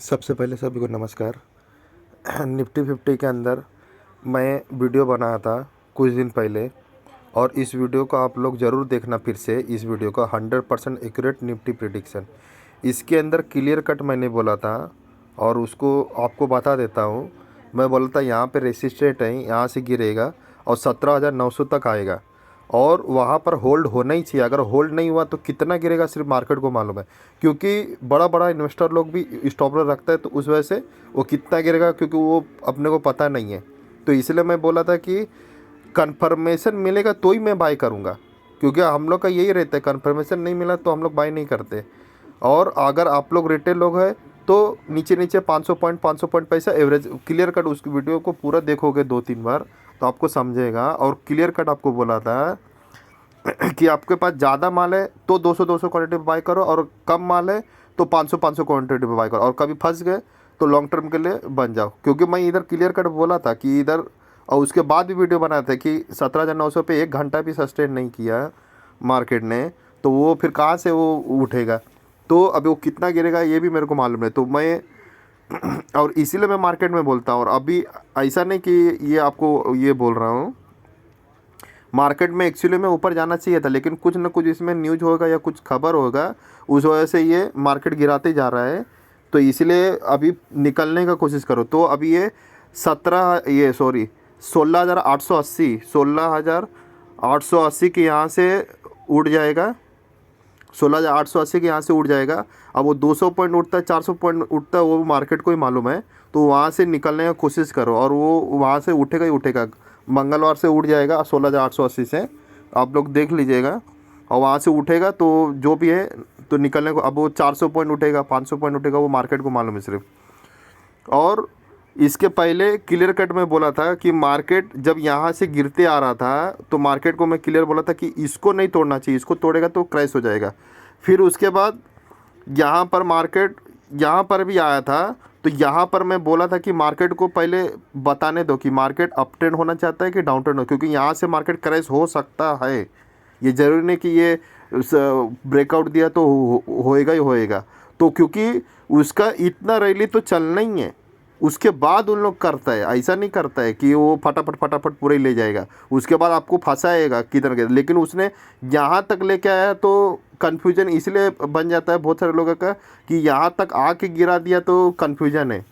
सबसे पहले सभी को नमस्कार। निफ्टी 50 के अंदर मैं वीडियो बनाया था कुछ दिन पहले, और इस वीडियो को आप लोग ज़रूर देखना। फिर से इस वीडियो का 100% एक्यूरेट निफ्टी प्रिडिक्शन, इसके अंदर क्लियर कट मैंने बोला था और उसको आपको बता देता हूँ। मैं बोला था यहाँ पे रेसिस्टेंट है, यहाँ से गिरेगा और 17,900 तक आएगा और वहाँ पर होल्ड होना ही चाहिए। अगर होल्ड नहीं हुआ तो कितना गिरेगा सिर्फ मार्केट को मालूम है, क्योंकि बड़ा बड़ा इन्वेस्टर लोग भी स्टॉप लॉस रखता है, तो उस वजह से वो कितना गिरेगा क्योंकि वो अपने को पता नहीं है। तो इसलिए मैं बोला था कि कंफर्मेशन मिलेगा तो ही मैं बाय करूँगा, क्योंकि हम लोग का यही रहता है, कंफर्मेशन नहीं मिला तो हम लोग बाय नहीं करते। और अगर आप लोग रिटेल लोग हैं तो नीचे नीचे 500 पॉइंट पैसा एवरेज क्लियर कट, उस वीडियो को पूरा देखोगे 2-3 बार तो आपको समझेगा। और क्लियर कट आपको बोला था कि आपके पास ज़्यादा माल है तो 200 क्वांटिटी पे बाय करो, और कम माल है तो 500 क्वांटिटी पे बाय करो, और कभी फंस गए तो लॉन्ग टर्म के लिए बन जाओ। क्योंकि मैं इधर क्लियर कट बोला था कि इधर, और उसके बाद भी वीडियो बनाया था कि 17,900 पे 1 घंटा भी सस्टेन नहीं किया मार्केट ने, तो वो फिर कहाँ से वो उठेगा। तो अभी वो कितना गिरेगा ये भी मेरे को मालूम है। तो मैं और इसीलिए मैं मार्केट में बोलता हूँ। और अभी ऐसा नहीं कि ये आपको ये बोल रहा हूँ, मार्केट में एक्चुअली में ऊपर जाना चाहिए था, लेकिन कुछ ना कुछ इसमें न्यूज होगा या कुछ खबर होगा, उस वजह से ये मार्केट गिराते जा रहा है। तो इसलिए अभी निकलने का कोशिश करो। तो अभी ये 16,880 के यहाँ से उड़ जाएगा, 16,880 के यहाँ से उड़ जाएगा। अब वो 200 पॉइंट उठता है, 400 पॉइंट उठता है, वो मार्केट को ही मालूम है। तो वहाँ से निकलने का कोशिश करो, और वो वहाँ से उठेगा ही उठेगा। मंगलवार से उठ जाएगा 16,880 से, आप लोग देख लीजिएगा। और वहाँ से उठेगा तो जो भी है तो निकलने को, अब वो 400 पॉइंट उठेगा, 500 पॉइंट उठेगा, वो मार्केट को मालूम है सिर्फ। और इसके पहले क्लियर कट में बोला था कि मार्केट जब यहाँ से गिरते आ रहा था तो मार्केट को मैं क्लियर बोला था कि इसको नहीं तोड़ना चाहिए, इसको तोड़ेगा तो क्रैश हो जाएगा। फिर उसके बाद यहाँ पर मार्केट यहाँ पर भी आया था, तो यहाँ पर मैं बोला था कि मार्केट को पहले बताने दो कि मार्केट अप ट्रेंड होना चाहता है कि डाउन ट्रेंड हो, क्योंकि यहाँ से मार्केट क्रैश हो सकता है। ये ज़रूरी नहीं कि ये ब्रेकआउट दिया तो होएगा ही होएगा। तो क्योंकि उसका इतना रैली तो चलना ही है, उसके बाद उन लोग करता है। ऐसा नहीं करता है कि वो फटाफट पूरा ही ले जाएगा, उसके बाद आपको फंसाएगा किधर के। लेकिन उसने यहाँ तक लेके आया तो कन्फ्यूजन इसलिए बन जाता है बहुत सारे लोगों का कि यहाँ तक आके गिरा दिया तो कन्फ्यूजन है।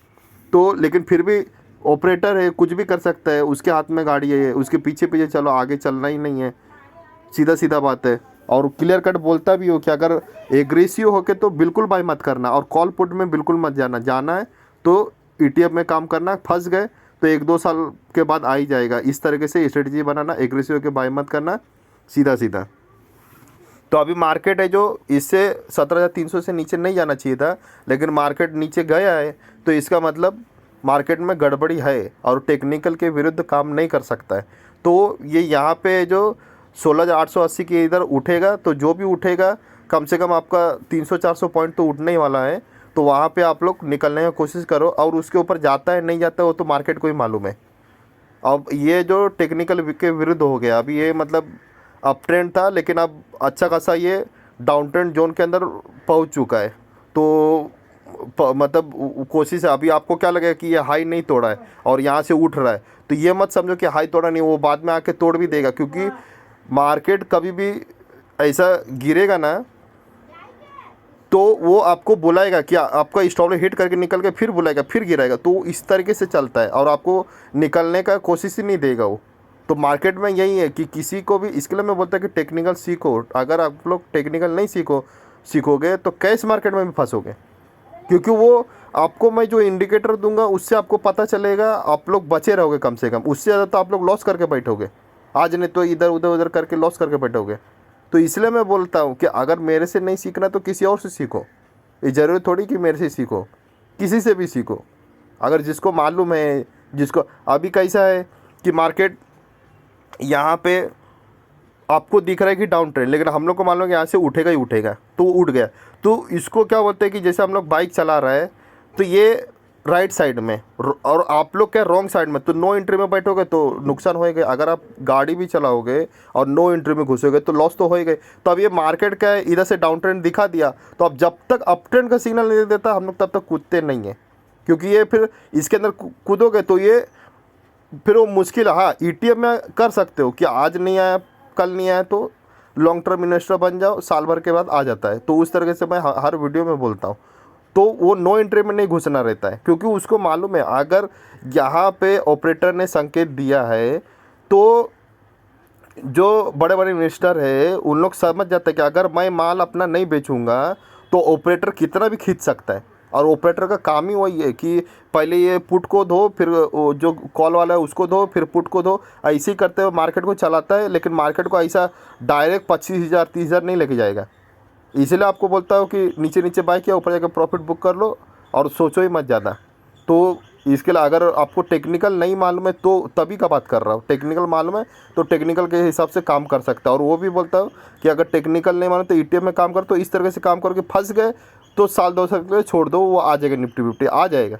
तो लेकिन फिर भी ऑपरेटर है, कुछ भी कर सकता है, उसके हाथ में गाड़ी है, उसके पीछे पीछे चलो, आगे चलना ही नहीं है, सीधा सीधा बात है। और क्लियर कट बोलता भी हो कि अगर एग्रेसिव होके तो बिल्कुल बाय मत करना, और कॉल पुट में बिल्कुल मत जाना है तो ETF में काम करना। फंस गए तो 1-2 साल के बाद आ ही जाएगा। इस तरीके से स्ट्रेटजी बनाना, एग्रेसिव के बाय मत करना, सीधा सीधा। तो अभी मार्केट है जो इससे 17,300 से नीचे नहीं जाना चाहिए था, लेकिन मार्केट नीचे गया है, तो इसका मतलब मार्केट में गड़बड़ी है और टेक्निकल के विरुद्ध काम नहीं कर सकता है। तो ये यहाँ पे जो 16,880 के इधर उठेगा, तो जो भी उठेगा कम से कम आपका 300-400 पॉइंट तो उठने ही वाला है। तो वहाँ पे आप लोग निकलने की कोशिश करो, और उसके ऊपर जाता है नहीं जाता है वो तो मार्केट को ही मालूम है। अब ये जो टेक्निकल के विरुद्ध हो गया, अभी ये मतलब अप ट्रेंड था, लेकिन अब अच्छा खासा ये डाउन ट्रेंड जोन के अंदर पहुंच चुका है। तो मतलब कोशिश है। अभी आपको क्या लगेगा कि ये हाई नहीं तोड़ा है और यहाँ से उठ रहा है, तो ये मत समझो कि हाई तोड़ा नहीं, वो बाद में आके तोड़ भी देगा। क्योंकि मार्केट कभी भी ऐसा गिरेगा ना तो वो आपको बुलाएगा कि आपका स्टॉप लॉस हिट करके निकल के फिर बुलाएगा, फिर गिराएगा। तो इस तरीके से चलता है और आपको निकलने का कोशिश ही नहीं देगा वो। तो मार्केट में यही है कि किसी को भी, इसके लिए मैं बोलता हूँ कि टेक्निकल सीखो। अगर आप लोग टेक्निकल नहीं सीखोगे तो कैश मार्केट में भी फंसोगे, क्योंकि वो आपको मैं जो इंडिकेटर दूंगा उससे आपको पता चलेगा, आप लोग बचे रहोगे कम से कम। उससे ज़्यादा तो आप लोग लॉस करके बैठोगे, आज नहीं तो इधर उधर करके लॉस करके बैठोगे। तो इसलिए मैं बोलता हूँ कि अगर मेरे से नहीं सीखना तो किसी और से सीखो। ये ज़रूरी थोड़ी कि मेरे से सीखो, किसी से भी सीखो। अगर जिसको मालूम है, जिसको अभी कैसा है कि मार्केट यहाँ पे आपको दिख रहा है कि डाउन ट्रेंड, लेकिन हम लोग को मालूम है कि यहाँ से उठेगा ही उठेगा, तो वो उठ गया। तो इसको क्या बोलते हैं कि जैसे हम लोग बाइक चला रहा है तो ये राइट साइड में और आप लोग क्या रॉन्ग साइड में, तो नो एंट्री में बैठोगे तो नुकसान होएगा। अगर आप गाड़ी भी चलाओगे और नो एंट्री में घुसोगे तो लॉस तो होएगा। तो अब ये मार्केट का इधर से डाउन ट्रेंड दिखा दिया, तो अब जब तक अप ट्रेंड का सिग्नल नहीं देता हम लोग तब तक कूदते नहीं है। क्योंकि ये फिर इसके अंदर कूदोगे तो ये फिर वो मुश्किल है। हाँ, ईटीएफ में कर सकते हो कि आज नहीं आया कल नहीं आया तो लॉन्ग टर्म इन्वेस्टर बन जाओ, साल भर के बाद आ जाता है। तो उस तरीके से मैं हर वीडियो में बोलता हूँ। तो वो नो एंट्री में नहीं घुसना रहता है, क्योंकि उसको मालूम है अगर यहाँ पे ऑपरेटर ने संकेत दिया है तो जो बड़े बड़े इन्वेस्टर है उन लोग समझ जाते हैं कि अगर मैं माल अपना नहीं बेचूंगा तो ऑपरेटर कितना भी खींच सकता है। और ऑपरेटर का काम ही वही है कि पहले ये पुट को दो, फिर वो जो कॉल वाला है उसको दो, फिर पुट को दो, ऐसे ही करते हुए मार्केट को चलाता है। लेकिन मार्केट को ऐसा डायरेक्ट 25,000 30,000 नहीं लेके जाएगा। इसलिए आपको बोलता हूँ कि नीचे नीचे बाय किया, ऊपर जाकर प्रॉफिट बुक कर लो और सोचो ही मत ज़्यादा। तो इसके लिए अगर आपको टेक्निकल नहीं मालूम है तो तभी का बात कर रहा हूँ, टेक्निकल मालूम है तो टेक्निकल के हिसाब से काम कर सकता है। और वो भी बोलता हूँ कि अगर टेक्निकल नहीं मालूम तो ईटीएफ में काम करो। तो इस तरह से काम करके फंस गए तो साल 2 साल के लिए छोड़ दो, वो आ जाएगा, निफ्टी फिफ्टी आ जाएगा।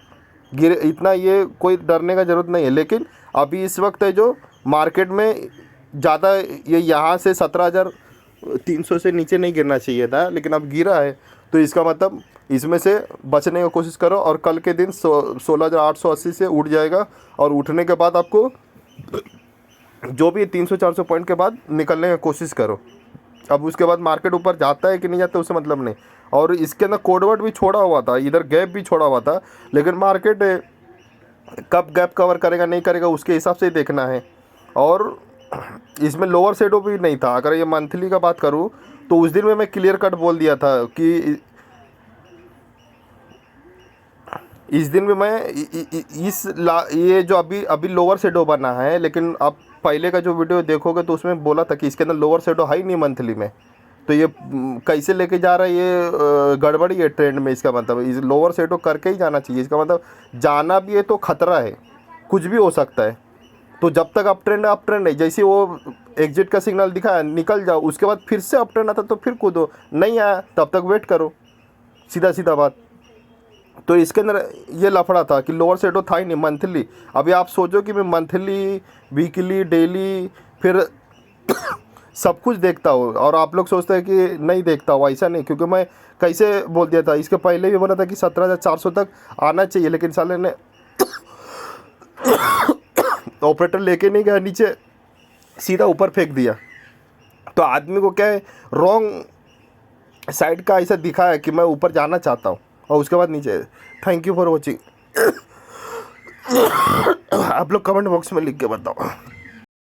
गिरे इतना ये कोई डरने का ज़रूरत नहीं है। लेकिन अभी इस वक्त है जो मार्केट में ज़्यादा ये यहाँ से 17,300 से नीचे नहीं गिरना चाहिए था, लेकिन अब गिरा है। तो इसका मतलब इसमें से बचने की कोशिश करो और कल के दिन 16,880 से उठ जाएगा। और उठने के बाद आपको जो भी 300-400 पॉइंट के बाद निकलने की कोशिश करो। अब उसके बाद मार्केट ऊपर जाता है कि नहीं जाता उससे मतलब नहीं। और इसके अंदर कोडवर्ड भी छोड़ा हुआ था, इधर गैप भी छोड़ा हुआ था, लेकिन मार्केट कब गैप कवर करेगा नहीं करेगा उसके हिसाब से ही देखना है। और इसमें लोअर शेडो भी नहीं था। अगर ये मंथली का बात करूँ तो उस दिन में मैं क्लियर कट बोल दिया था कि इस दिन में मैं ये जो अभी लोअर शेडो बना है, लेकिन आप पहले का जो वीडियो देखोगे तो उसमें बोला था कि इसके अंदर लोअर शेडो है ही नहीं मंथली में। तो ये कैसे लेके जा रहा है, ये गड़बड़ी है ट्रेंड में। इसका मतलब इस लोअर शेडो करके ही जाना चाहिए। इसका मतलब जाना भी है तो खतरा है, कुछ भी हो सकता है। तो जब तक अप ट्रेंड है, जैसे वो एग्जिट का सिग्नल दिखाया निकल जाओ, उसके बाद फिर से अप ट्रेंड आता तो फिर कूदो, नहीं आया तब तक वेट करो, सीधा सीधा बात। तो इसके अंदर ये लफड़ा था कि लोअर शेडो था ही नहीं मंथली। अभी आप सोचो कि मैं मंथली, वीकली, डेली फिर सब कुछ देखता हूँ और आप लोग सोचते हैं कि नहीं देखता हूँ। ऐसा नहीं, क्योंकि मैं कैसे बोल दिया था, इसके पहले भी बोला था कि 17,400 तक आना चाहिए, लेकिन साले ने ऑपरेटर लेके नहीं गया नीचे, सीधा ऊपर फेंक दिया। तो आदमी को क्या है, रॉन्ग साइड का ऐसा दिखा है कि मैं ऊपर जाना चाहता हूँ और उसके बाद नीचे। Thank you for watching. आप लोग कमेंट बॉक्स में लिख के बताओ।